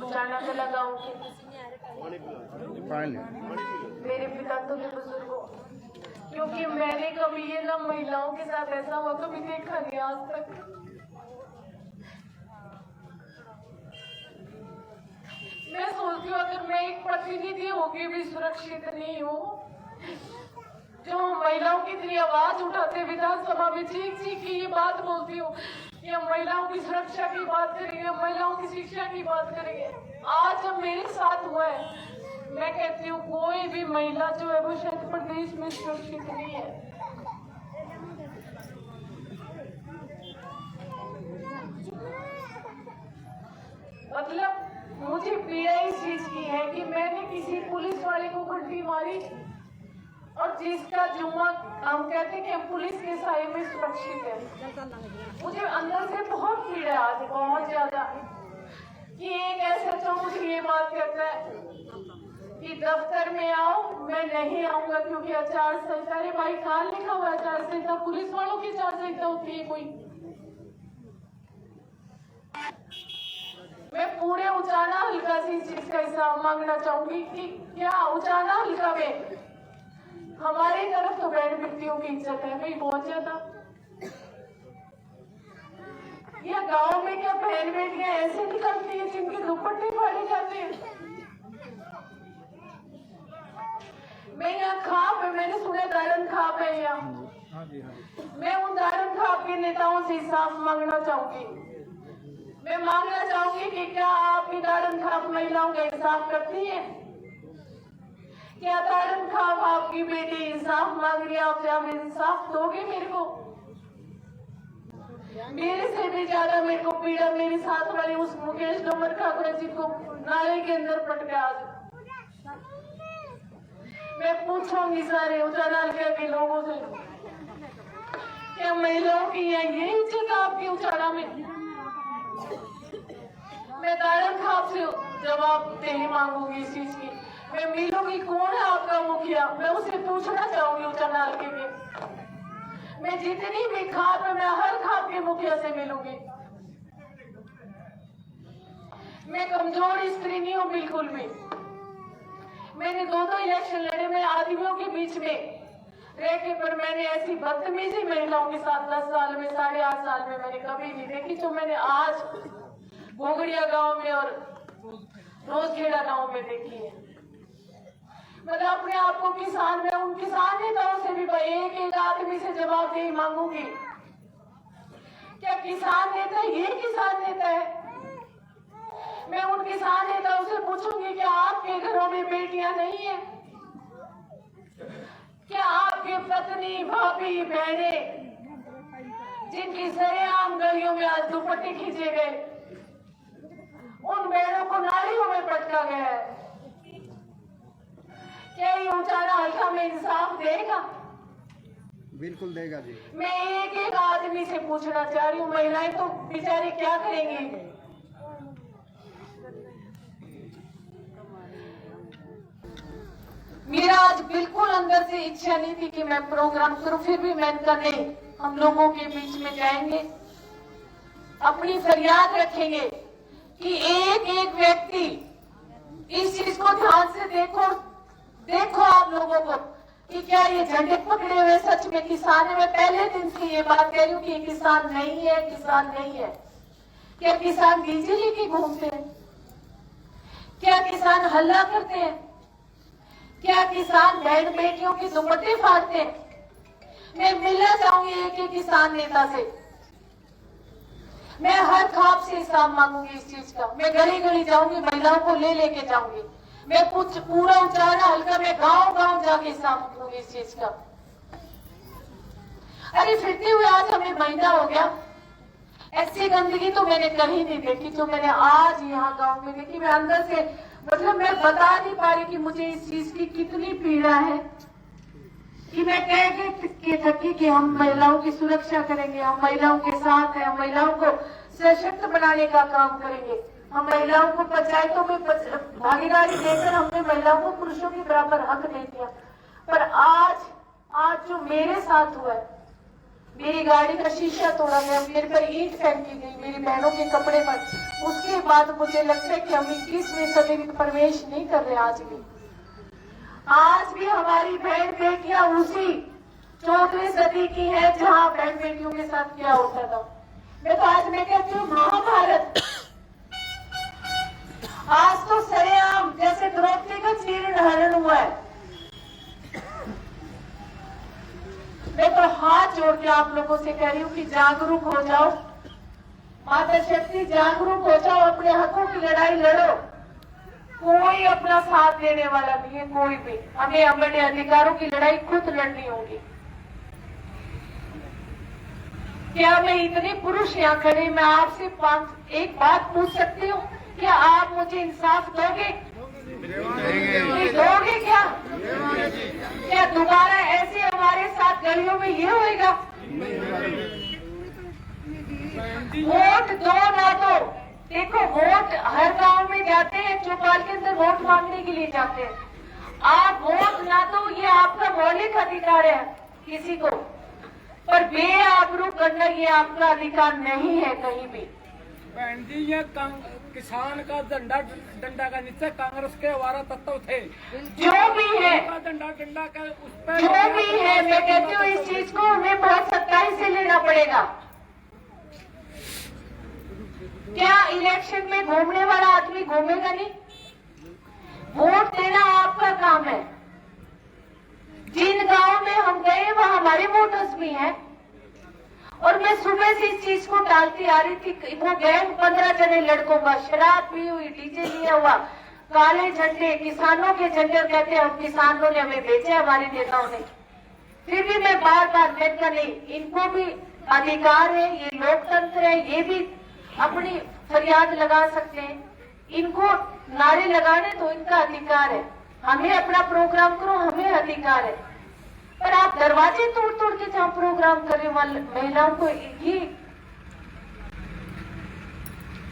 जाना तो लगाऊंगी मेरे पिता तो भी बुजुर्गों, क्योंकि मैंने कभी ये ना महिलाओं के साथ ऐसा हुआ कभी देखा नहीं आज तक। मैं सोचती हूँ अगर मैं एक प्रतिनिधि होके भी सुरक्षित नहीं हूँ, जो महिलाओं की इतनी आवाज उठाते विधानसभा में चीख चीख की ये बात बोलती हूँ कि हम महिलाओं की सुरक्षा की बात करेंगे, महिलाओं की शिक्षा की बात करेंगे। आज जब मेरे साथ हुआ है, मैं कहती हूँ कोई भी महिला जो है वो शायद प्रदेश में सुरक्षित नहीं है। मतलब मुझे पीड़ा इस चीज की है कि मैंने किसी पुलिस वाले को घंटी मारी और जिसका जुम्मा हम कहते हैं कि हम पुलिस के साए में सुरक्षित है। मुझे अंदर से बहुत पीड़ा आज बहुत ज्यादा कि एक ऐसा मुझे ये बात कहता है कि दफ्तर में आओ, मैं नहीं आऊंगा क्योंकि आचार संहिता। अरे भाई कहाँ लिखा हुआ आचार संहिता? पुलिस वालों की आचार संहिता होती है कोई? मैं पूरे उचाना हल्का से इस चीज का हिसाब मांगना चाहूंगी कि क्या उचाना हल्का में हमारी तरफ तो बहन बेटियों की इज्जत है भाई बहुत ज्यादा, या गांव में क्या बहन बेटियां ऐसे निकलती है जिनके दुपट्टे फाड़े जाते हैं? मैं यहाँ खाप है, मैंने सुना दारुण खाप है यहाँ। मैं उन दारुण खाप के नेताओं से हिसाब मांगना चाहूंगी। मैं मांगना चाहूंगी कि क्या आपकी दारुण खाप महिलाओं का इंसाफ करती है? क्या दारुण खाप आपकी बेटी इंसाफ मांग रही है? आप इंसाफ दोगे मेरे को? मेरे से भी ज्यादा मेरे को पीड़ा मेरे साथ वाले उस मुकेश डोमर ठाकुर जी को नाले के अंदर पटका। आज मैं पूछूंगी सारे उजाला के लोगों से, क्या महिलाओं की ये इज्जत आपकी उजाला में? मैं दारुण खाप से जवाबदेही मांगूंगी इस चीज की। मैं मिलूंगी, कौन है आपका मुखिया? मैं उसे पूछना चाहूंगी उजाला के लिए। मैं जितनी भी खाप है मैं हर खाप के मुखिया से मिलूंगी। मैं कमजोर स्त्री नहीं हूँ बिल्कुल भी। मैंने दो इलेक्शन लड़े, मैं आदिवासियों के बीच में रह के, पर मैंने ऐसी बदतमीजी महिलाओं के साथ 10 साल में 8.5 साल में मैंने कभी नहीं देखी जो मैंने आज भोगड़िया गांव में और रोजखेड़ा गांव में देखी है। मतलब अपने आप को किसान, मैं उन किसान नेताओं से भी एक एक आदमी से जवाबदेही मांगूंगी। क्या किसान नेता ये किसान नेता है? मैं उन किसान नेताओं से पूछूंगी क्या आपके घरों में बेटियां नहीं है? क्या आपके पत्नी भाभी बहने जिनकी सरेआम गलियों में आज दुपट्टे खींचे गए, उन बहनों को नालियों में पटका गया है? क्या ये उचाना हल्का में इंसाफ देगा? बिल्कुल देगा जी। मैं एक एक आदमी से पूछना चाह रही हूँ, महिलाएं तो बेचारी क्या करेंगी? मेरा आज बिल्कुल अंदर से इच्छा नहीं थी कि मैं प्रोग्राम करूं, फिर भी मैं करने हम लोगों के बीच में जाएंगे, अपनी फरियाद रखेंगे कि एक एक व्यक्ति इस चीज को ध्यान से देखो आप लोगों को कि क्या ये झंडे पकड़े हुए सच में किसान है? मैं पहले दिन से ये बात कह रही हूँ कि किसान नहीं है, किसान नहीं है। क्या किसान डीजे लेके घूमते हैं? क्या किसान हल्ला करते हैं? क्या किसान बहन बेटियों की दुपट्टे फाड़ते हैं? मैं मिलना चाहूंगी एक एक किसान नेता से। मैं हर खाप से हिसाब मांगूंगी इस चीज का। मैं गली गली जाऊंगी, महिलाओं को लेके जाऊंगी। मैं कुछ पूरा उचाना हल्का में गांव गांव जाके हिसाब मांगूंगी इस चीज का। अरे फिरते हुए आज हमें महीना हो गया, ऐसी गंदगी तो मैंने कहीं नहीं देखी जो मैंने आज यहाँ गांव में देखी। मैं अंदर से मतलब मैं बता नहीं पा रही कि मुझे इस चीज की कितनी पीड़ा है। कि मैं कह के थकी कि हम महिलाओं की सुरक्षा करेंगे, हम महिलाओं के साथ हैं, हम महिलाओं को सशक्त बनाने का काम करेंगे, हम महिलाओं को पंचायतों में भागीदारी देकर हमने महिलाओं को पुरुषों के बराबर हक दे दिया। पर आज जो मेरे साथ हुआ है, मेरी गाड़ी का शीशा तोड़ा गया, मेरे पर ईंट फेंकी गई, मेरी बहनों के कपड़े पर, उसके बाद मुझे लगता है कि हम 21वीं सदी में प्रवेश नहीं कर रहे। आज भी हमारी बहन बेटियां उसी 14वीं सदी की है जहां बहन बेटियों के साथ क्या होता था। मैं कहती हूँ महाभारत आज तो सरेआम जैसे द्रौपदी का चीर हरण हुआ है। मैं तो हाथ जोड़ के आप लोगों से कह रही हूँ कि जागरूक हो जाओ, माता शक्ति जागरूक हो जाओ, अपने हकों की लड़ाई लड़ो। कोई अपना साथ देने वाला नहीं है, कोई भी। हमें अपने अधिकारों की लड़ाई खुद लड़नी होगी। क्या मैं इतने पुरुष यहाँ खड़े, मैं आपसे एक बात पूछ सकती हूँ, क्या आप मुझे इंसाफ दोगे? दोगे क्या दोबारा ऐसे हमारे साथ गलियों में ये होएगा? वोट दो ना दो, देखो वोट हर गांव में जाते हैं, चौपाल के अंदर वोट मांगने के लिए जाते हैं। आप वोट ना दो, ये आपका मौलिक अधिकार है किसी को, पर बेआबरू करना ये आपका अधिकार नहीं है कहीं भी। बहन जी, ये किसान का डंडा का नीचे कांग्रेस के वारा तत्व थे, जो भी है डंडा का उस पर जो भी है, मैं कहती हूँ इस चीज को हमें बहुत सच्चाई से लेना पड़ेगा। क्या इलेक्शन में घूमने वाला आदमी घूमेगा नहीं? वोट देना आपका काम है। जिन गांव में हम गए वहां हमारे वोटर्स भी हैं, और मैं सुबह से इस चीज को टालती आ रही थी। वो गैंग 15 जने लड़कों का, शराब पी हुई, डीजे लिया हुआ, काले झंडे, किसानों के झंडे, कहते हैं किसानों ने हमें बेचे, हमारे नेताओं ने। फिर भी मैं बार कहता नहीं, इनको भी अधिकार है, ये लोकतंत्र है, ये भी अपनी फरियाद लगा सकते हैं, इनको नारे लगाने तो इनका अधिकार है। हमें अपना प्रोग्राम करो, हमें अधिकार है। पर आप दरवाजे तोड़ तोड़ के जहां प्रोग्राम करने वाले महिलाओं को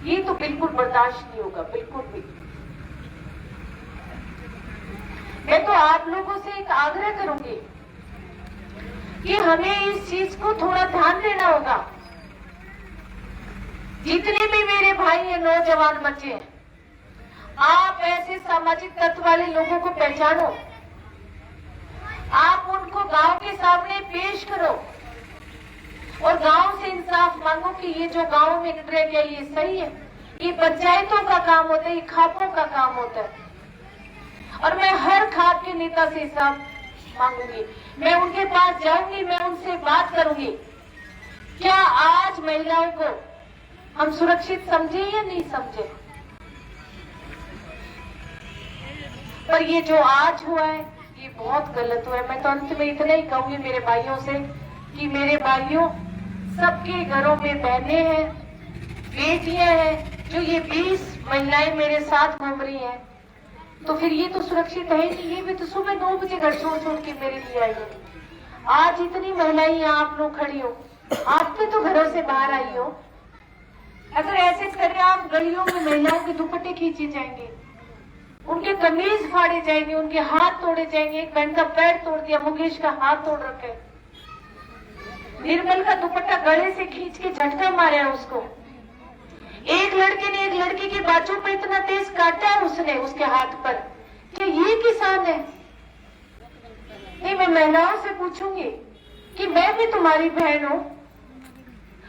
ये तो बिल्कुल बर्दाश्त नहीं होगा, बिल्कुल भी। मैं तो आप लोगों से एक आग्रह करूंगी कि हमें इस चीज को थोड़ा ध्यान देना होगा। जितने भी मेरे भाई हैं, नौजवान बच्चे हैं, आप ऐसे सामाजिक तत्व वाले लोगों को पहचानो, आप उनको गांव के सामने पेश करो और गांव से इंसाफ मांगो कि ये जो गांव में रह गया ये सही है। ये पंचायतों का काम होता है, ये खापों का काम होता है, और मैं हर खाप के नेता से हिसाब मांगूंगी। मैं उनके पास जाऊंगी, मैं उनसे बात करूंगी, क्या आज महिलाओं को हम सुरक्षित समझे या नहीं समझे। पर ये जो आज हुआ है ये बहुत गलत हुआ है। मैं तो अंत में इतना ही कहूंगी मेरे भाइयों से कि मेरे भाइयों, सबके घरों में बहनें हैं, बेटियां हैं, जो ये 20 महिलाएं मेरे साथ घूम रही हैं, तो फिर ये तो सुरक्षित है नहीं। ये भी तो सुबह 9 बजे घर छोड़ के मेरे लिए आई है। आज इतनी महिलाएं यहाँ आप लोग खड़ी हो, आप भी तो घरों से बाहर आई हो। अगर ऐसे करें आप, गलियों में महिलाओं के दुपट्टे खींचे जाएंगे, उनके कमीज फाड़े जाएंगे, उनके हाथ तोड़े जाएंगे। एक बहन का पैर तोड़ दिया, मुकेश का हाथ तोड़ रखे, निर्मल का दुपट्टा गले से खींच के झटका मारा है उसको। एक लड़के ने एक लड़की के बाजू पे इतना तेज काटा है उसने, उसके हाथ पर। क्या ये किसान है? नहीं, मैं महिलाओं से पूछूंगी कि मैं भी तुम्हारी बहन हूं।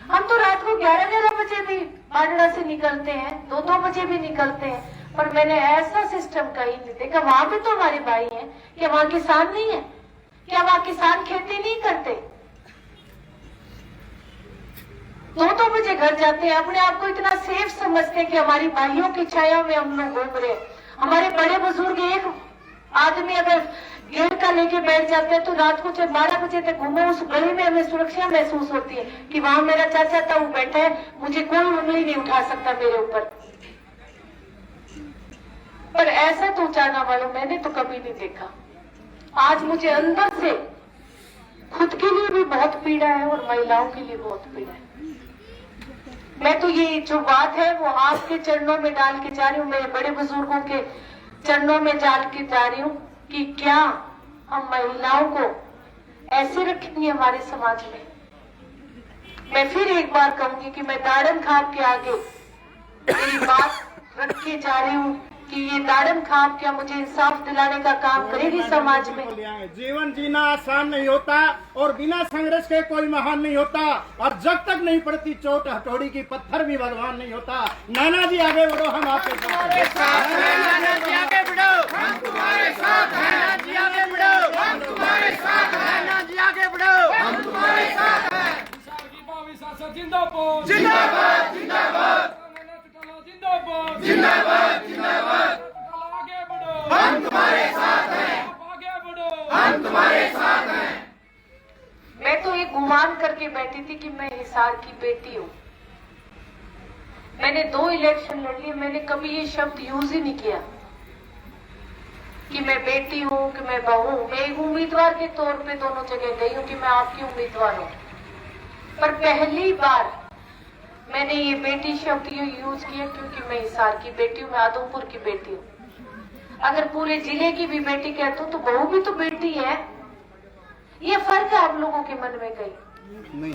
हम तो रात को 11-11 बजे भी पाडड़ा से निकलते हैं, 2-2 बजे भी निकलते हैं, पर मैंने ऐसा सिस्टम कहीं नहीं देखा। वहां पे तो हमारे भाई हैं, क्या वहां किसान नहीं है? क्या वहां किसान खेती नहीं करते? 2-2 बजे घर जाते हैं, अपने आप को इतना सेफ समझते हैं कि हमारी भाइयों की छाया में हम लोग घूम रहे हैं। हमारे बड़े बुजुर्ग, एक आदमी अगर गेट का लेके बैठ जाते हैं तो रात को जब 12 बजे तक घूमो, उस गली में हमें सुरक्षा महसूस होती है कि वहां मेरा चाचा ताऊ बैठा है, मुझे कोई उंगली नहीं उठा सकता मेरे ऊपर। पर ऐसा तो जाना वालों मैंने तो कभी नहीं देखा। आज मुझे अंदर से खुद के लिए भी बहुत पीड़ा है और महिलाओं के लिए बहुत पीड़ा है। मैं तो ये जो बात है वो आपके चरणों में डाल के जा रही हूँ, मेरे बड़े बुजुर्गों के चरणों में डाल के जा रही हूँ कि क्या हम महिलाओं को ऐसे रखेंगे हमारे समाज में। मैं फिर एक बार कहूंगी कि मैं दाड़म खाप के आगे मेरी बात रख के जा रही हूँ कि ये दाड़म खाप क्या मुझे इंसाफ दिलाने का काम करेगी समाज में। जीवन जीना आसान नहीं होता और बिना संघर्ष के कोई महान नहीं होता, और जब तक नहीं पड़ती चोट हथौड़ी की पत्थर भी बलवान नहीं होता। नाना जी आगे बढ़ो, हम आपके साथ हैं। नाना जी आगे बढ़ो, हम तुम्हारे साथ हैं। नाना जी आगे बढ़ो, हम तुम्हारे साथ हैं। नाना जी आगे बढ़ो, हम तुम्हारे साथ हैं। जिंदाबाद जिंदाबाद जिंदाबाद जिंदाबाद जिंदाबाद जिंदाबाद। आगे बढ़ो, हम तुम्हारे साथ हैं। आगे बढ़ो, हम तुम्हारे साथ हैं। मैं तो ये गुमान करके बैठी थी कि मैं हिसार की बेटी हूँ। मैंने 2 इलेक्शन लड़ लिए, मैंने कभी ये शब्द यूज ही नहीं किया कि मैं बेटी हूँ, कि मैं बहू हूँ। मैं एक उम्मीदवार के तौर पे दोनों जगह गई हूँ कि मैं आपकी उम्मीदवार हूँ, पर पहली बार मैंने ये बेटी शब्द यूज किया क्योंकि मैं हिसार की बेटी हूँ, मैं आदमपुर की बेटी हूँ। अगर पूरे जिले की भी बेटी कहता हूँ तो बहू भी तो बेटी है। ये फर्क है आप लोगों के मन में कहीं नहीं।